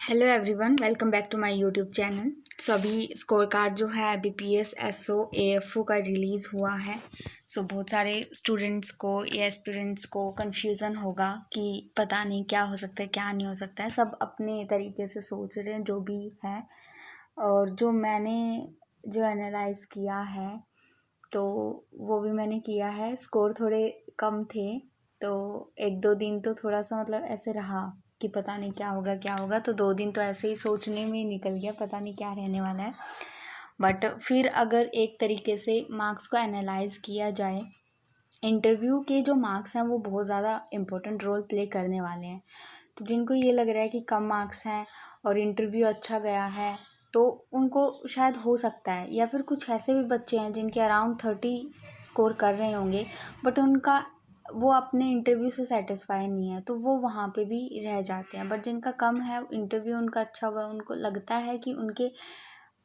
Hello everyone, welcome back to my YouTube channel. अभी score card जो है BPS SO AFO का release हुआ है। बहुत सारे स्टूडेंट्स को या एस्पिरेंट्स को कन्फ्यूज़न होगा कि पता नहीं क्या हो सकता है क्या नहीं हो सकता है। सब अपने तरीके से सोच रहे हैं जो भी है, और जो मैंने एनालाइज किया है तो वो भी मैंने किया है। स्कोर थोड़े कम थे तो एक दो दिन तो थोड़ा सा मतलब ऐसे रहा कि पता नहीं क्या होगा क्या होगा। तो 2 दिन तो ऐसे ही सोचने में निकल गया, पता नहीं क्या रहने वाला है। बट फिर अगर एक तरीके से मार्क्स को एनालाइज किया जाए, इंटरव्यू के जो मार्क्स हैं वो बहुत ज़्यादा इम्पोर्टेंट रोल प्ले करने वाले हैं। तो जिनको ये लग रहा है कि कम मार्क्स हैं और इंटरव्यू अच्छा गया है तो उनको शायद हो सकता है, या फिर कुछ ऐसे भी बच्चे हैं जिनके अराउंड 30 स्कोर कर रहे होंगे बट उनका वो अपने इंटरव्यू से सेटिस्फाई नहीं है, तो वो वहाँ पे भी रह जाते हैं। बट जिनका कम है, इंटरव्यू उनका अच्छा हुआ, उनको लगता है कि उनके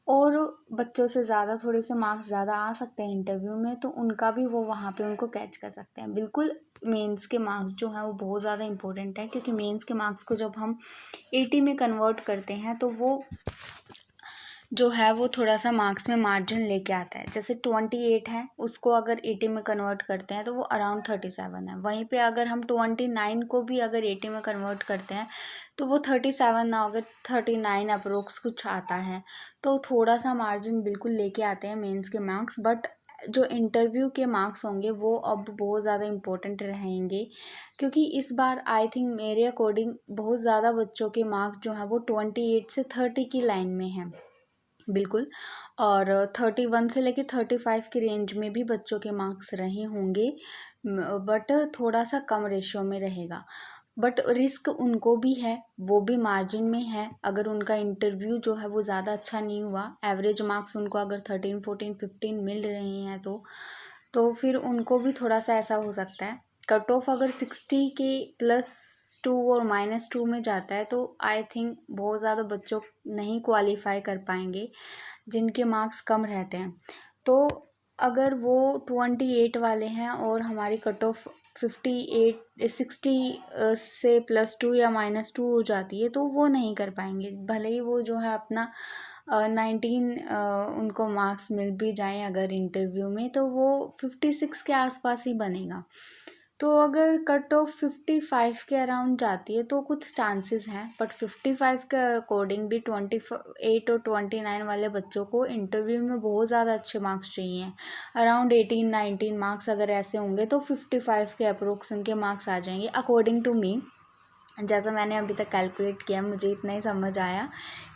और बच्चों से ज़्यादा थोड़े से मार्क्स ज़्यादा आ सकते हैं इंटरव्यू में, तो उनका भी वो वहाँ पे उनको कैच कर सकते हैं। बिल्कुल मेंस के मार्क्स जो हैं वो बहुत ज़्यादा इंपॉर्टेंट है, क्योंकि मेंस के मार्क्स को जब हम 80 में कन्वर्ट करते हैं तो वो जो है वो थोड़ा सा मार्क्स में मार्जिन लेके आता है। जैसे 28 है, उसको अगर 80 में कन्वर्ट करते हैं तो वो अराउंड 37 है। वहीं पे अगर हम 29 को भी अगर 80 में कन्वर्ट करते हैं तो वो 37 ना होकर 39 अप्रोक्स कुछ आता है। तो थोड़ा सा मार्जिन बिल्कुल लेके आते हैं मेंस के मार्क्स। बट जो इंटरव्यू के मार्क्स होंगे वो अब बहुत ज़्यादा इम्पोर्टेंट रहेंगे, क्योंकि इस बार आई थिंक मेरे अकॉर्डिंग बहुत ज़्यादा बच्चों के मार्क्स जो है वो 28 से 30 की लाइन में हैं बिल्कुल। और 31 से लेके 35 की रेंज में भी बच्चों के मार्क्स रहे होंगे, बट थोड़ा सा कम रेशियो में रहेगा। बट रिस्क उनको भी है, वो भी मार्जिन में है। अगर उनका इंटरव्यू जो है वो ज़्यादा अच्छा नहीं हुआ, एवरेज मार्क्स उनको अगर 13 14 15 मिल रहे हैं तो फिर उनको भी थोड़ा सा ऐसा हो सकता है। कट ऑफ अगर 60 के +2 और -2 में जाता है तो आई थिंक बहुत ज़्यादा बच्चों नहीं क्वालिफाई कर पाएंगे जिनके मार्क्स कम रहते हैं। तो अगर वो 28 वाले हैं और हमारी कट ऑफ 58 60 से +2 या -2 हो जाती है तो वो नहीं कर पाएंगे, भले ही वो जो है अपना 19 उनको मार्क्स मिल भी जाएँ अगर इंटरव्यू में, तो वो 56 के आसपास ही बनेगा। तो अगर कट ऑफ 55 के अराउंड जाती है तो कुछ चांसेस हैं, बट 55 के अकॉर्डिंग भी 28 और 29 वाले बच्चों को इंटरव्यू में बहुत ज़्यादा अच्छे मार्क्स चाहिए। अराउंड 18 19 मार्क्स अगर ऐसे होंगे तो 55 के अप्रोक्स उनके मार्क्स आ जाएंगे अकॉर्डिंग टू मी। जैसा मैंने अभी तक कैलकुलेट किया, मुझे इतना ही समझ आया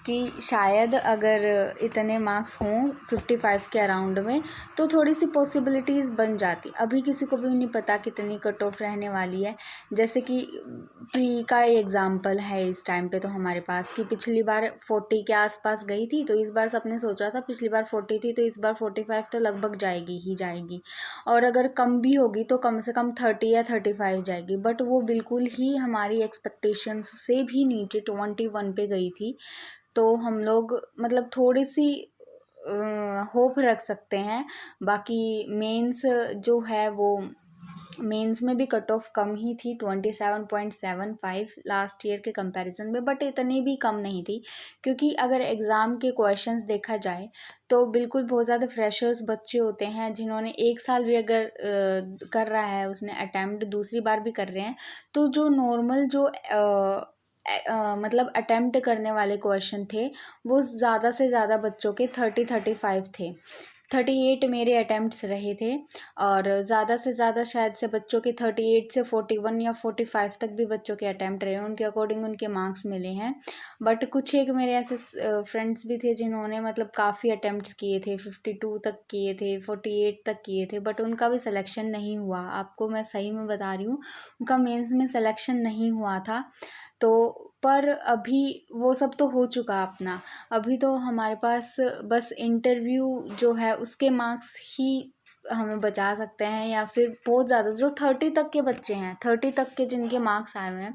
कि शायद अगर इतने मार्क्स हों 55 के अराउंड में तो थोड़ी सी पॉसिबिलिटीज़ बन जाती। अभी किसी को भी नहीं पता कितनी कट ऑफ रहने वाली है। जैसे कि प्री का एग्ज़ाम्पल है इस टाइम पे तो हमारे पास, कि पिछली बार 40 के आसपास गई थी, तो इस बार सबने सोचा था पिछली बार 40 थी तो इस बार 45 तो लगभग जाएगी ही जाएगी, और अगर कम भी होगी तो कम से कम 30 या 35 जाएगी। बट वो बिल्कुल ही हमारी एक्सपेक्टेशंस से भी नीचे 21 पे गई थी। तो हम लोग मतलब थोड़ी सी होप रख सकते हैं। बाकी मेंस जो है वो मेंस में भी कट ऑफ कम ही थी, 27.75 लास्ट ईयर के कंपैरिजन में, बट इतनी भी कम नहीं थी। क्योंकि अगर एग्ज़ाम के क्वेश्चंस देखा जाए तो बिल्कुल बहुत ज़्यादा फ्रेशर्स बच्चे होते हैं जिन्होंने एक साल भी अगर कर रहा है उसने अटैम्प्ट, दूसरी बार भी कर रहे हैं, तो जो नॉर्मल जो मतलब अटेम्प्ट करने वाले क्वेश्चन थे वो ज़्यादा से ज़्यादा बच्चों के 30-35 थे। 38 मेरे अटैम्प्ट्स रहे थे, और ज़्यादा से ज़्यादा शायद से बच्चों के 38 से 41 या 45 तक भी बच्चों के अटैम्प्ट रहे, उनके अकॉर्डिंग उनके मार्क्स मिले हैं। बट कुछ एक मेरे ऐसे फ्रेंड्स भी थे जिन्होंने मतलब काफ़ी अटैम्प्ट्स किए थे, 52 तक किए थे, 48 तक किए थे, बट उनका भी सिलेक्शन नहीं हुआ। आपको मैं सही में बता रही हूँ, उनका मेंस में सिलेक्शन नहीं हुआ था। तो पर अभी वो सब तो हो चुका अपना। अभी तो हमारे पास बस इंटरव्यू जो है उसके मार्क्स ही हमें बचा सकते हैं, या फिर बहुत ज़्यादा जो 30 तक के बच्चे हैं, 30 तक के जिनके मार्क्स आए हुए हैं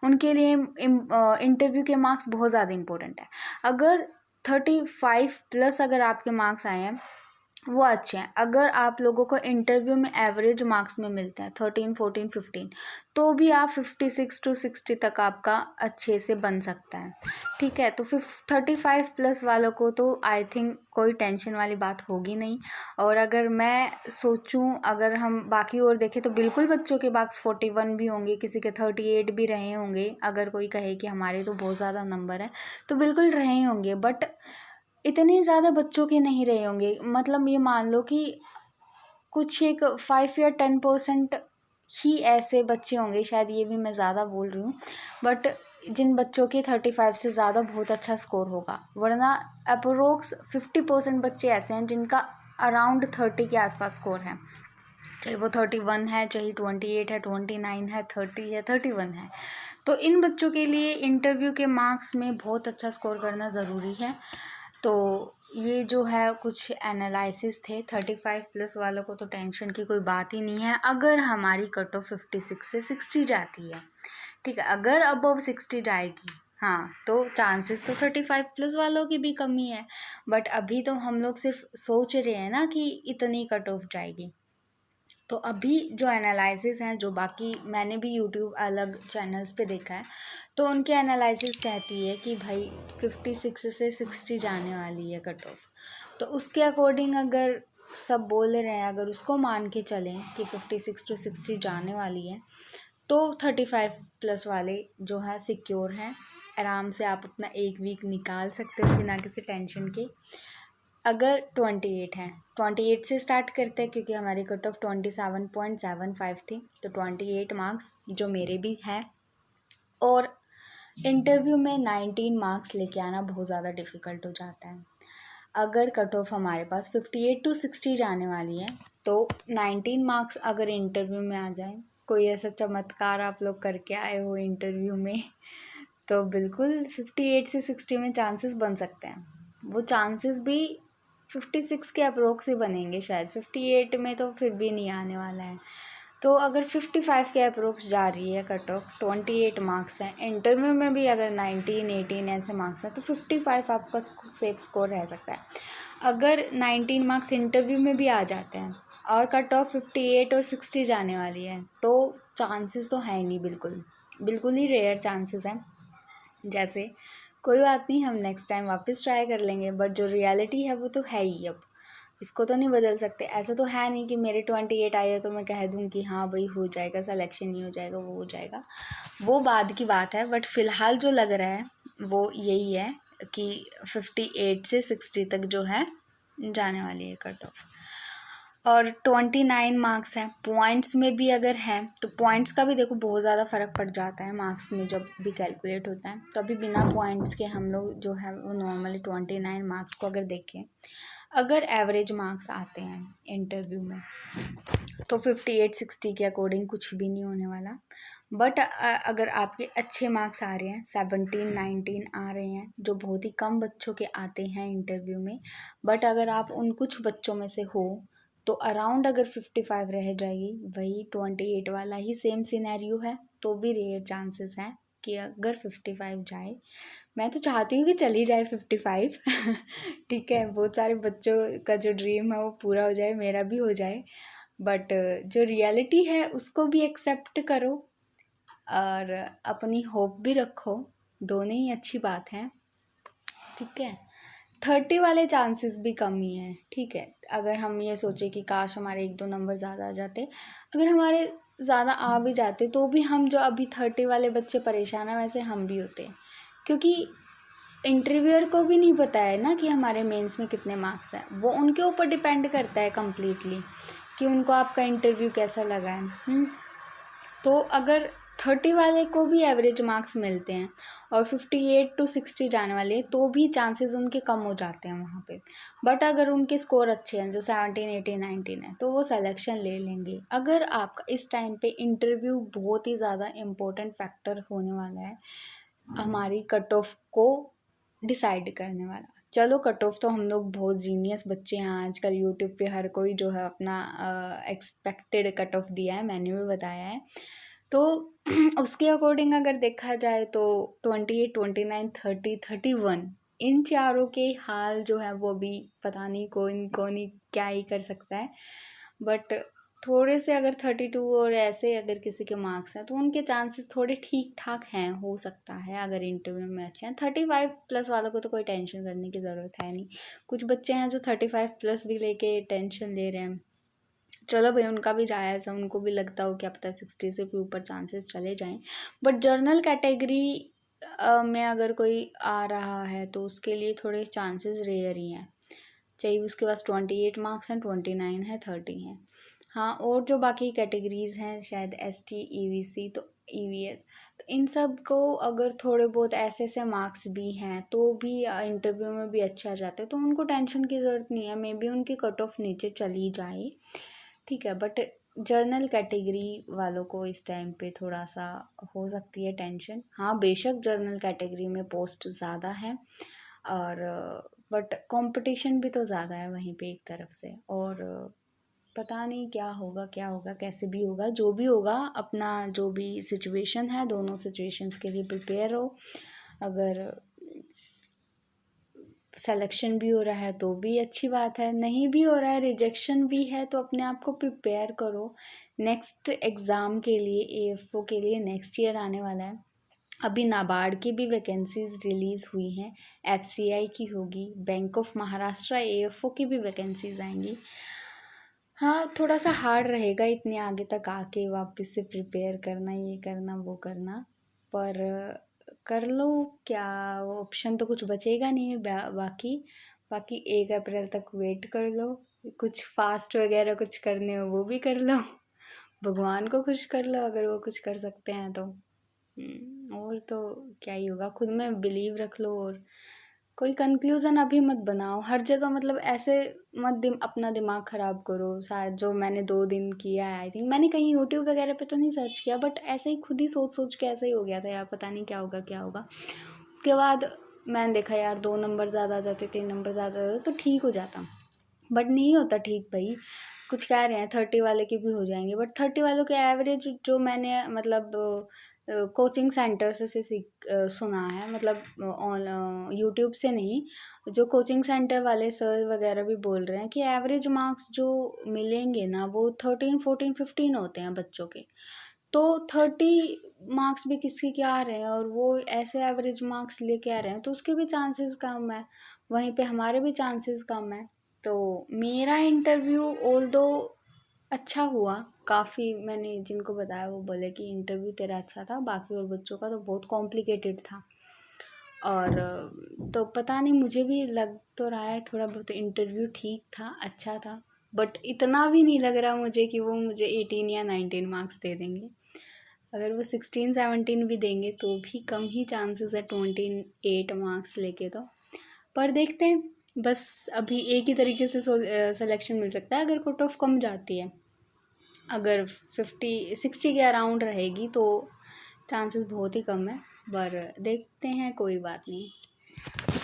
उनके लिए इंटरव्यू के मार्क्स बहुत ज़्यादा इंपॉर्टेंट है। अगर 35 प्लस अगर आपके मार्क्स आए हैं वो अच्छे हैं। अगर आप लोगों को इंटरव्यू में एवरेज मार्क्स में मिलते हैं 13, 14, 15, तो भी आप 56 to 60 तक आपका अच्छे से बन सकता है। ठीक है, तो फिर 35 प्लस वालों को तो आई थिंक कोई टेंशन वाली बात होगी नहीं। और अगर मैं सोचूं, अगर हम बाकी और देखें तो बिल्कुल बच्चों के मार्क्स 41 भी होंगे, किसी के 38 भी रहे होंगे। अगर कोई कहे कि हमारे तो बहुत ज़्यादा नंबर है, तो बिल्कुल रहे होंगे, बट इतने ज़्यादा बच्चों के नहीं रहे होंगे। मतलब ये मान लो कि कुछ एक 5 या 10% ही ऐसे बच्चे होंगे, शायद ये भी मैं ज़्यादा बोल रही हूँ, बट जिन बच्चों के 35 से ज़्यादा बहुत अच्छा स्कोर होगा। वरना अप्रोक्स 50% बच्चे ऐसे हैं जिनका अराउंड 30 के आसपास स्कोर है, चाहे वो 31 है, चाहे 28 है, 29 है, 30 है, 31 है। तो इन बच्चों के लिए इंटरव्यू के मार्क्स में बहुत अच्छा स्कोर करना ज़रूरी है। तो ये जो है कुछ एनालिसिस थे। 35 प्लस वालों को तो टेंशन की कोई बात ही नहीं है, अगर हमारी कट ऑफ 56 से 60 जाती है। ठीक है, अगर अबव 60 जाएगी, हाँ, तो चांसेस तो 35 प्लस वालों की भी कमी है। बट अभी तो हम लोग सिर्फ सोच रहे हैं ना कि इतनी कट ऑफ जाएगी। तो अभी जो एनालिसिस हैं, जो बाकी मैंने भी यूट्यूब अलग चैनल्स पे देखा है, तो उनके एनालिसिस कहती है कि भाई 56 से 60 जाने वाली है कट ऑफ। तो उसके अकॉर्डिंग अगर सब बोल रहे हैं, अगर उसको मान के चलें कि 56 to 60 जाने वाली है, तो 35 प्लस वाले जो है सिक्योर हैं। आराम से आप अपना एक वीक निकाल सकते हो बिना किसी टेंशन के। अगर 28 है, 28 से स्टार्ट करते हैं, क्योंकि हमारी कट ऑफ 27.75 थी, तो 28 मार्क्स जो मेरे भी हैं। और इंटरव्यू में 19 मार्क्स लेके आना बहुत ज़्यादा डिफ़िकल्ट हो जाता है। अगर कट ऑफ हमारे पास 58 to 60 जाने वाली है, तो 19 मार्क्स अगर इंटरव्यू में आ जाए, कोई ऐसा चमत्कार आप लोग करके आए हो इंटरव्यू में, तो बिल्कुल 58 से 60 में चांसेस बन सकते हैं। वो चांसेस भी 56 के अप्रोक्स ही बनेंगे शायद, 58 में तो फिर भी नहीं आने वाला है। तो अगर 55 के अप्रोक्स जा रही है कट ऑफ, 28 मार्क्स हैं, इंटरव्यू में भी अगर 19, 18 ऐसे मार्क्स हैं, तो 55 आपका सेफ स्कोर रह सकता है। अगर 19 मार्क्स इंटरव्यू में भी आ जाते हैं और कट ऑफ 58 और 60 जाने वाली है, तो चांसेस तो है ही नहीं, बिल्कुल बिल्कुल ही रेयर चांसेस हैं। जैसे कोई बात नहीं, हम नेक्स्ट टाइम वापस ट्राई कर लेंगे, बट जो रियलिटी है वो तो है ही। अब इसको तो नहीं बदल सकते। ऐसा तो है नहीं कि मेरे 28 आए है तो मैं कह दूँ कि हाँ भाई हो जाएगा, सिलेक्शन ही हो जाएगा, वो हो जाएगा, वो बाद की बात है। बट फ़िलहाल जो लग रहा है वो यही है कि 58 से 60 तक जो है जाने वाली है कट ऑफ। और 29 मार्क्स हैं, पॉइंट्स में भी अगर हैं तो पॉइंट्स का भी देखो बहुत ज़्यादा फ़र्क पड़ जाता है मार्क्स में जब भी कैलकुलेट होता है। तो अभी बिना पॉइंट्स के हम लोग जो है वो नॉर्मली 29 मार्क्स को अगर देखें, अगर एवरेज मार्क्स आते हैं इंटरव्यू में, तो 58-60 के अकॉर्डिंग कुछ भी नहीं होने वाला। बट अगर आपके अच्छे मार्क्स आ रहे हैं, 17-19 आ रहे हैं, जो बहुत ही कम बच्चों के आते हैं इंटरव्यू में, बट अगर आप उन कुछ बच्चों में से हो, तो अराउंड अगर 55 रह जाएगी, वही 28 वाला ही सेम सिनेरियो है, तो भी रेयर चांसेस हैं कि अगर 55 जाए। मैं तो चाहती हूँ कि चली जाए 55 ठीक है, बहुत सारे बच्चों का जो ड्रीम है वो पूरा हो जाए, मेरा भी हो जाए, बट जो रियलिटी है उसको भी एक्सेप्ट करो और अपनी होप भी रखो, दोनों ही अच्छी बात है। ठीक है, 30 वाले चांसेस भी कम ही हैं। ठीक है, अगर हम ये सोचें कि काश हमारे 1-2 नंबर ज़्यादा आ जाते, अगर हमारे ज़्यादा आ भी जाते तो भी हम जो अभी 30 वाले बच्चे परेशान हैं, वैसे हम भी होते, क्योंकि इंटरव्यूअर को भी नहीं पता है ना कि हमारे मेंस में कितने मार्क्स हैं। वो उनके ऊपर डिपेंड करता है कम्प्लीटली कि उनको आपका इंटरव्यू कैसा लगा है। तो अगर 30 वाले को भी एवरेज मार्क्स मिलते हैं और 58 to 60 जाने वाले हैं, तो भी चांसेस उनके कम हो जाते हैं वहाँ पे। बट अगर उनके स्कोर अच्छे हैं, जो 17, 18, 19 है, तो वो सिलेक्शन ले लेंगे। अगर आपका इस टाइम पे इंटरव्यू बहुत ही ज़्यादा इम्पोर्टेंट फैक्टर होने वाला है, हमारी कट ऑफ को डिसाइड करने वाला। चलो, कट ऑफ तो हम लोग बहुत जीनियस बच्चे हैं, आजकल यूट्यूब पे हर कोई जो है अपना एक्सपेक्टेड कट ऑफ दिया है, मैंने भी बताया है। तो उसके अकॉर्डिंग अगर देखा जाए तो 28, 29, 30, 31 इन चारों के हाल जो है वो भी पता नहीं कौन ही क्या ही कर सकता है। बट थोड़े से अगर 32 और ऐसे अगर किसी के मार्क्स हैं तो उनके चांसेस थोड़े ठीक ठाक हैं, हो सकता है अगर इंटरव्यू में अच्छे हैं। 35 प्लस वालों को तो कोई टेंशन करने की ज़रूरत है नहीं। कुछ बच्चे हैं जो 35 प्लस भी लेके टेंशन ले रहे हैं, चलो भाई उनका भी जायज़ है, उनको भी लगता हो क्या पता 60 से भी ऊपर चांसेस चले जाएं। बट जर्नल कैटेगरी में अगर कोई आ रहा है तो उसके लिए थोड़े चांसेस रेयर ही हैं, चाहिए उसके पास 28 मार्क्स हैं, 29 है, 30 हैं। हाँ, और जो बाकी कैटेगरीज हैं शायद ST EVC तो EVS, तो इन सब को अगर थोड़े बहुत ऐसे ऐसे मार्क्स भी हैं तो भी इंटरव्यू में भी अच्छा जाते हैं, तो उनको टेंशन की ज़रूरत नहीं है। मे बी उनकी कट ऑफ नीचे चली जाए, ठीक है, बट जर्नल कैटेगरी वालों को इस टाइम पे थोड़ा सा हो सकती है टेंशन। हाँ बेशक जर्नल कैटेगरी में पोस्ट ज़्यादा है और बट कंपटीशन भी तो ज़्यादा है वहीं पे एक तरफ से, और पता नहीं क्या होगा कैसे भी होगा, जो भी होगा अपना जो भी सिचुएशन है दोनों सिचुएशंस के लिए प्रिपेयर हो। अगर सिलेक्शन भी हो रहा है तो भी अच्छी बात है, नहीं भी हो रहा है, रिजेक्शन भी है, तो अपने आप को प्रिपेयर करो नेक्स्ट एग्ज़ाम के लिए, AFO के लिए नेक्स्ट ईयर आने वाला है। अभी नाबार्ड की भी वैकेंसीज रिलीज़ हुई हैं, FCI की होगी, बैंक ऑफ महाराष्ट्र AFO की भी वैकेंसीज आएंगी। हाँ थोड़ा सा हार्ड रहेगा इतने आगे तक आके वापस से प्रिपेयर करना, ये करना वो करना, पर कर लो क्या, ऑप्शन तो कुछ बचेगा नहीं है। बाकी 1 अप्रैल तक वेट कर लो, कुछ फास्ट वगैरह कुछ करने हो वो भी कर लो, भगवान को खुश कर लो अगर वो कुछ कर सकते हैं तो। और तो क्या ही होगा, खुद में बिलीव रख लो और कोई कंक्लूज़न अभी मत बनाओ हर जगह, मतलब ऐसे मत अपना दिमाग ख़राब करो सारा जो मैंने 2 दिन किया है। आई थिंक मैंने कहीं यूट्यूब वगैरह पे तो नहीं सर्च किया, बट ऐसे ही खुद ही सोच के ऐसा ही हो गया था यार, पता नहीं क्या होगा। उसके बाद मैंने देखा यार 2 नंबर ज़्यादा आ जाते, 3 नंबर ज़्यादा आ जाते तो ठीक हो जाता, बट नहीं होता ठीक भाई। कुछ कह रहे हैं 30 वाले के भी हो जाएंगे, बट 30 वालों के एवरेज जो मैंने मतलब कोचिंग सेंटर से सुना है, मतलब ऑन यूट्यूब से नहीं, जो कोचिंग सेंटर वाले सर वगैरह भी बोल रहे हैं कि एवरेज मार्क्स जो मिलेंगे ना वो 13 14 15 होते हैं बच्चों के, तो 30 मार्क्स भी किसके क्या आ रहे हैं और वो ऐसे एवरेज मार्क्स लेके आ रहे हैं तो उसके भी चांसेस कम है, वहीं पे हमारे भी चांसेस कम है। तो मेरा इंटरव्यू ऑल्दो अच्छा हुआ काफ़ी, मैंने जिनको बताया वो बोले कि इंटरव्यू तेरा अच्छा था, बाकी और बच्चों का तो बहुत कॉम्प्लिकेटेड था। और तो पता नहीं, मुझे भी लग तो रहा है थोड़ा बहुत इंटरव्यू ठीक था, अच्छा था, बट इतना भी नहीं लग रहा मुझे कि वो मुझे 18 या 19 मार्क्स दे देंगे। अगर वो 16 17 भी देंगे तो भी कम ही चांसेस है 28 मार्क्स लेके तो, पर देखते हैं। बस अभी एक ही तरीके से सिलेक्शन मिल सकता है अगर कट ऑफ कम जाती है, अगर 50-60 के अराउंड रहेगी तो चांसेस बहुत ही कम है, पर देखते हैं, कोई बात नहीं।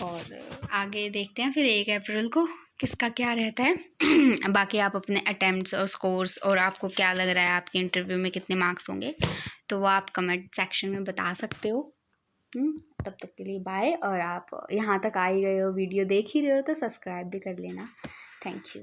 और आगे देखते हैं फिर 1 अप्रैल को किसका क्या रहता है। बाकी आप अपने अटेम्प्ट्स और स्कोर्स और आपको क्या लग रहा है आपके इंटरव्यू में कितने मार्क्स होंगे तो वो आप कमेंट सेक्शन में बता सकते हो। तब तक के लिए बाय, और आप यहाँ तक आ ही गए हो, वीडियो देख ही रहे हो तो सब्सक्राइब भी कर लेना। Thank you.